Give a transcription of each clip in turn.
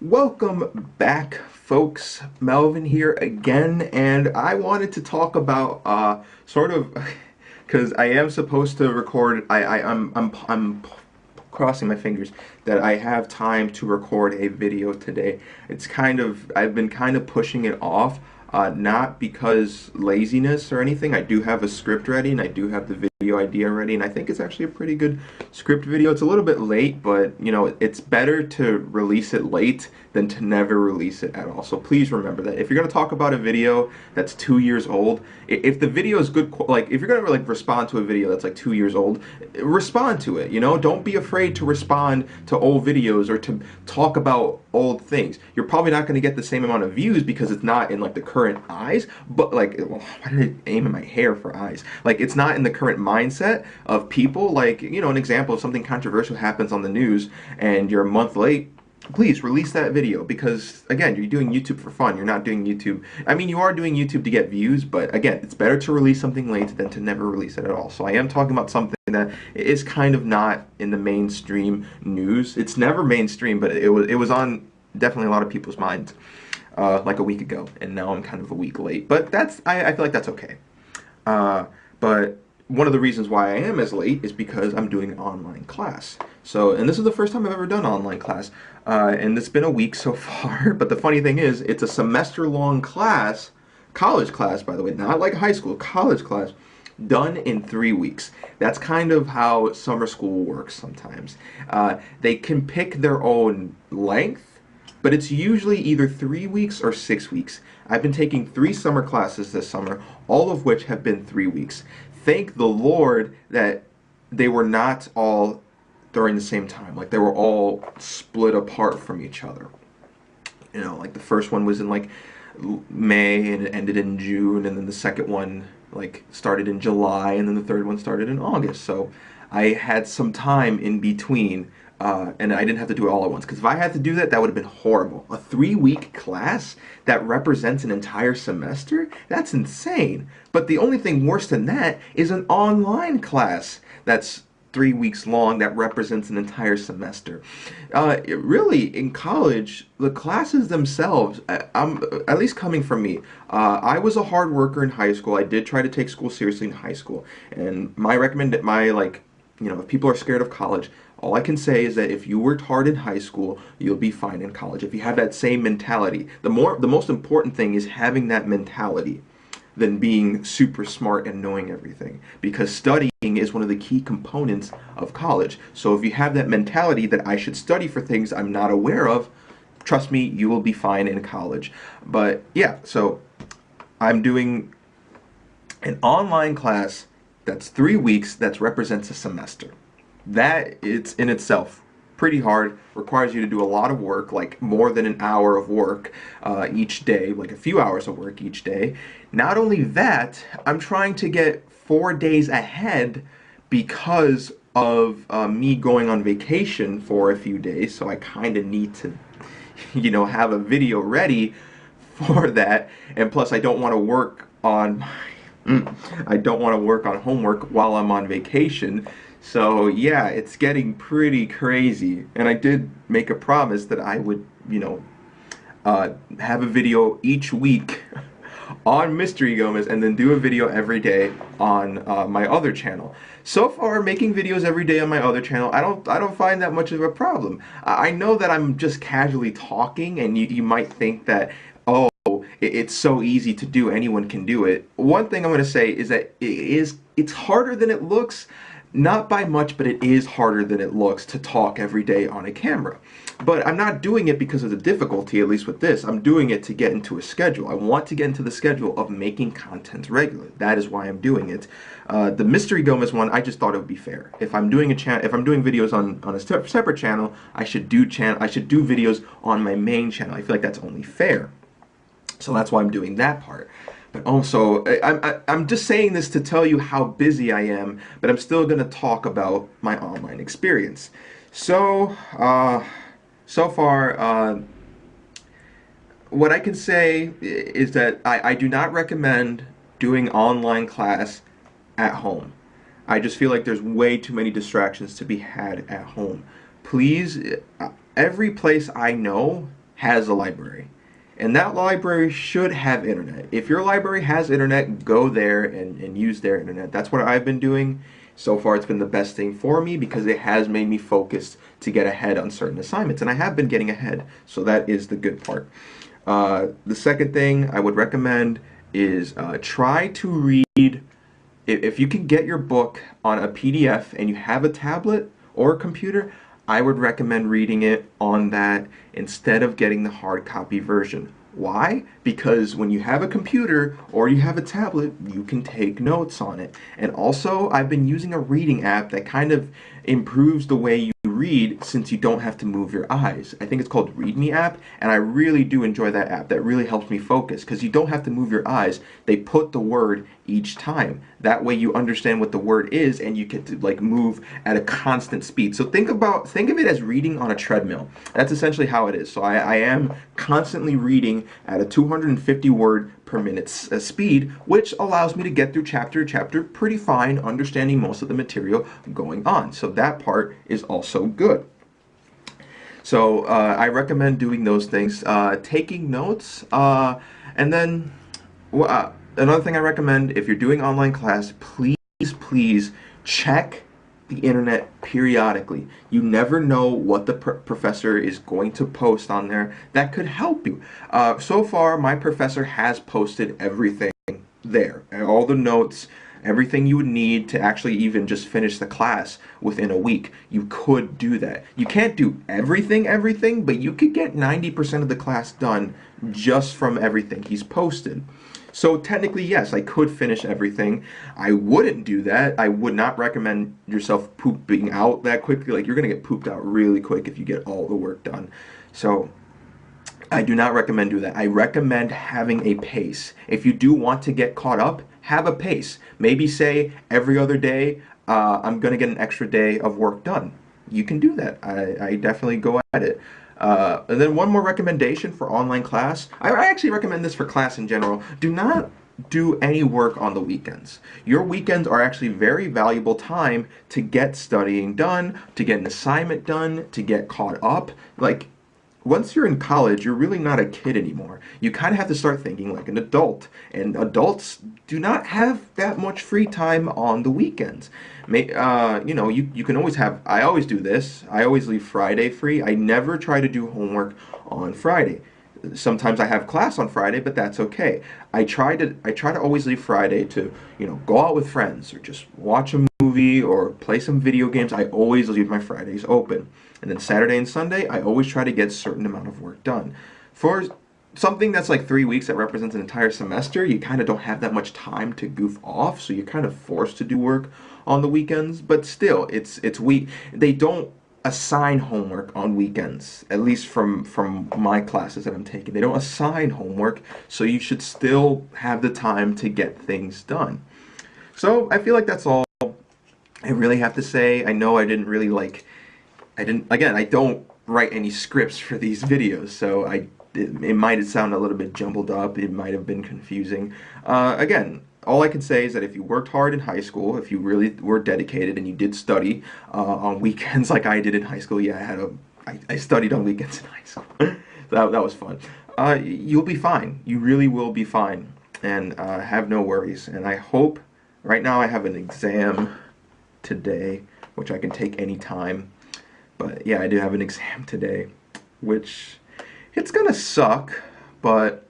Welcome back, folks. Melvin here again, and I wanted to talk about sort of because I am supposed to record. I'm crossing my fingers that I have time to record a video today. I've been kind of pushing it off, not because laziness or anything. I do have a script ready, and I do have the video idea ready, and I think it's actually a pretty good script video. It's a little bit late, but you know, it's better to release it late than to never release it at all. So please remember that if you're going to talk about a video that's 2 years old, if the video is good, like if you're going to like respond to a video that's like 2 years old, respond to it. You know, don't be afraid to respond to old videos or to talk about old things. You're probably not going to get the same amount of views because it's not in like the current eyes, but like, well, why did I aim at my hair for eyes? Like, it's not in the current mindset of people. Like, you know, an example of something controversial happens on the news and you're a month late, please release that video because again, you're doing YouTube for fun. You're not doing YouTube. I mean, you are doing YouTube to get views, but again, it's better to release something late than to never release it at all. So I am talking about something that is kind of not in the mainstream news. It's never mainstream, but it was on definitely a lot of people's minds like a week ago, and now I'm kind of a week late. But I feel like that's okay. But one of the reasons why I am as late is because I'm doing online class. So, and this is the first time I've ever done online class, and it's been a week so far. But the funny thing is, it's a semester-long class, college class, by the way, not like high school, college class, done in 3 weeks. That's kind of how summer school works sometimes. They can pick their own length, but it's usually either 3 weeks or 6 weeks. I've been taking 3 summer classes this summer, all of which have been 3 weeks. Thank the Lord that they were not all during the same time. Like, they were all split apart from each other. You know, like the first one was in like May and it ended in June, and then the second one like started in July, and then the third one started in August. So I had some time in between, and I didn't have to do it all at once. Because if I had to do that, that would have been horrible. A 3 week class that represents an entire semester? That's insane. But the only thing worse than that is an online class that's 3 weeks long that represents an entire semester. Really, in college, the classes themselves, I'm at least coming from me. I was a hard worker in high school. I did try to take school seriously in high school, and if people are scared of college, all I can say is that if you worked hard in high school, you'll be fine in college. If you have that same mentality, the most important thing is having that mentality than being super smart and knowing everything. Because studying is one of the key components of college. So if you have that mentality that I should study for things I'm not aware of, trust me, you will be fine in college. But yeah, so I'm doing an online class that's 3 weeks that represents a semester. That it's in itself pretty hard, requires you to do a lot of work, like more than an hour of work each day, like a few hours of work each day. Not only that, I'm trying to get 4 days ahead because of me going on vacation for a few days, so I kind of need to, have a video ready for that. And plus, I don't want to work on I don't want to work on homework while I'm on vacation. So yeah, it's getting pretty crazy. And I did make a promise that I would, have a video each week on Mystery Gomez and then do a video every day on my other channel. So far, making videos every day on my other channel, I don't find that much of a problem. I know that I'm just casually talking, and you might think that, oh, it's so easy to do, anyone can do it. One thing I'm going to say is that it's harder than it looks. Not by much, but it is harder than it looks to talk every day on a camera. But I'm not doing it because of the difficulty, at least with this. I'm doing it to get into a schedule. I want to get into the schedule of making content regularly. That is why I'm doing it. The Mystery Gomez one, I just thought it would be fair. If I'm doing videos on a separate channel, I should do videos on my main channel. I feel like that's only fair. So that's why I'm doing that part. But also, I'm just saying this to tell you how busy I am, but I'm still going to talk about my online experience. So, so far, what I can say is that I do not recommend doing online class at home. I just feel like there's way too many distractions to be had at home. Please, every place I know has a library. And that library should have internet. If your library has internet, go there and use their internet. That's what I've been doing. So far, it's been the best thing for me because it has made me focused to get ahead on certain assignments. And I have been getting ahead. So that is the good part. The second thing I would recommend is try to read. If you can get your book on a PDF and you have a tablet or a computer, I would recommend reading it on that instead of getting the hard copy version. Why? Because when you have a computer or you have a tablet, you can take notes on it. And also, I've been using a reading app that kind of improves the way you read since you don't have to move your eyes. I think it's called Read Me app, and I really do enjoy that app. That really helps me focus because you don't have to move your eyes. They put the word each time. That way you understand what the word is and you get to like move at a constant speed. So think of it as reading on a treadmill. That's essentially how it is. So I am constantly reading at a 250 word per minute speed, which allows me to get through chapter to chapter pretty fine, understanding most of the material going on. So that part is also good. So I recommend doing those things, taking notes, and then another thing I recommend if you're doing online class, please check the internet periodically. You never know what the professor is going to post on there that could help you. So far, my professor has posted everything there, all the notes, everything you would need to actually even just finish the class within a week. You could do that. You can't do everything, but you could get 90% of the class done just from everything he's posted. So technically, yes, I could finish everything. I wouldn't do that. I would not recommend yourself pooping out that quickly. Like, you're going to get pooped out really quick if you get all the work done. So I do not recommend doing that. I recommend having a pace. If you do want to get caught up, have a pace. Maybe say every other day, I'm going to get an extra day of work done. You can do that. I definitely go at it. And then one more recommendation for online class. I actually recommend this for class in general. Do not do any work on the weekends. Your weekends are actually very valuable time to get studying done, to get an assignment done, to get caught up. Like, once you're in college, you're really not a kid anymore. You kind of have to start thinking like an adult. And adults do not have that much free time on the weekends. You can always have, I always do this. I always leave Friday free. I never try to do homework on Friday. Sometimes I have class on Friday, but that's okay. I try to always leave Friday to, go out with friends or just watch a movie or play some video games. I always leave my Fridays open. And then Saturday and Sunday, I always try to get a certain amount of work done. For something that's like 3 weeks that represents an entire semester, you kind of don't have that much time to goof off, so you're kind of forced to do work on the weekends. But still, it's they don't assign homework on weekends, at least from my classes that I'm taking. They don't assign homework, so you should still have the time to get things done. So I feel like that's all I really have to say. I know I didn't really I don't write any scripts for these videos, so it might sound a little bit jumbled up, it might have been confusing. Again, all I can say is that if you worked hard in high school, if you really were dedicated and you did study on weekends like I did in high school, yeah, I studied on weekends in high school. That was fun. You'll be fine. You really will be fine, and have no worries. And I hope, right now I have an exam today, which I can take any time. But yeah, I do have an exam today, which it's gonna suck, but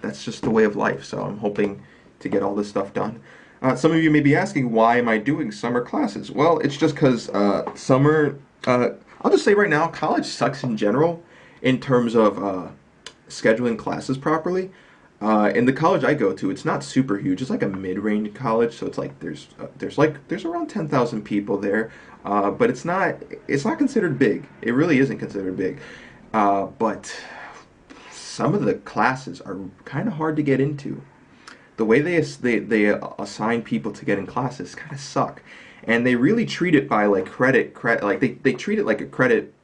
that's just the way of life. So I'm hoping to get all this stuff done. Some of you may be asking, why am I doing summer classes? Well, it's just because summer, I'll just say right now, college sucks in general in terms of scheduling classes properly. In the college I go to, it's not super huge. It's like a mid-range college, so it's like there's around 10,000 people there, but it's not considered big. It really isn't considered big, but some of the classes are kind of hard to get into. The way they assign people to get in classes kind of suck, and they really treat it by like credit like they treat it like a credit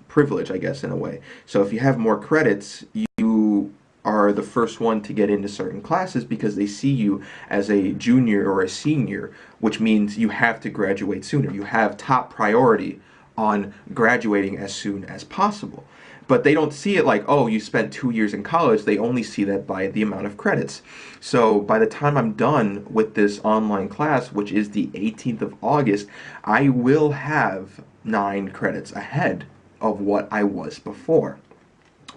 privilege, I guess, in a way. So if you have more credits, you are the first one to get into certain classes because they see you as a junior or a senior, which means you have to graduate sooner. You have top priority on graduating as soon as possible. But they don't see it like, oh, you spent 2 years in college. They only see that by the amount of credits. So by the time I'm done with this online class, which is the 18th of August, I will have 9 credits ahead of what I was before.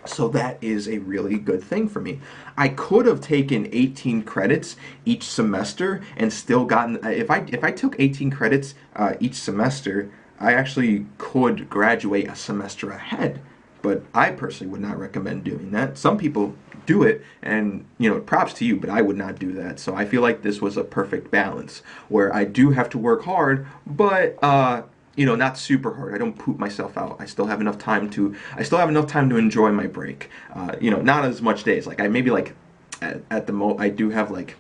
So that is a really good thing for me. I could have taken 18 credits each semester and still gotten, if I took 18 credits each semester, I actually could graduate a semester ahead. But I personally would not recommend doing that. Some people do it, and props to you, but I would not do that. So I feel like this was a perfect balance where I do have to work hard, but not super hard. I don't poop myself out. I still have enough time to enjoy my break. Not as much days. Like I maybe like at the I do have like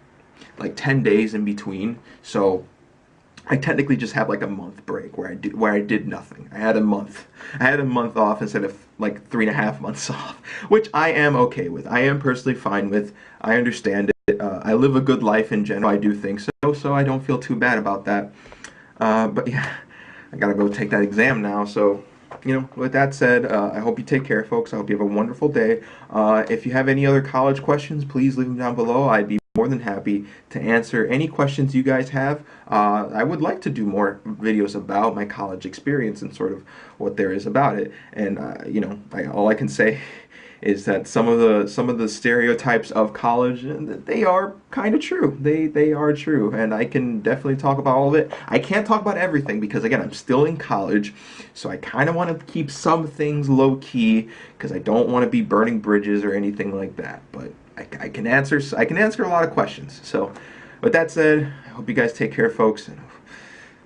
10 days in between. So I technically just have like a month break where I did nothing. I had a month. I had a month off instead of like 3.5 months off, which I am okay with. I am personally fine with. I understand it. I live a good life in general. I do think so, so I don't feel too bad about that. But yeah, I gotta go take that exam now. So, with that said, I hope you take care, folks. I hope you have a wonderful day. If you have any other college questions, please leave them down below. I'd be more than happy to answer any questions you guys have. I would like to do more videos about my college experience and sort of what there is about it. And all I can say is that some of the stereotypes of college, they are kind of true. They are true, and I can definitely talk about all of it. I can't talk about everything because again, I'm still in college, so I kind of want to keep some things low key because I don't want to be burning bridges or anything like that. But I can answer a lot of questions. So, with that said, I hope you guys take care, folks. And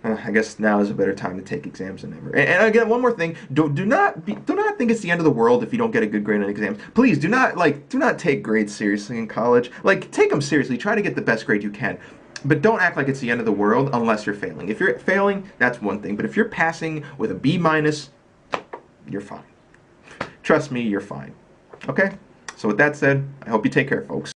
I guess now is a better time to take exams than ever. And again, one more thing: do not think it's the end of the world if you don't get a good grade on exams. Please do not take grades seriously in college. Like, take them seriously. Try to get the best grade you can. But don't act like it's the end of the world unless you're failing. If you're failing, that's one thing. But if you're passing with a B minus, you're fine. Trust me, you're fine. Okay? So with that said, I hope you take care, folks.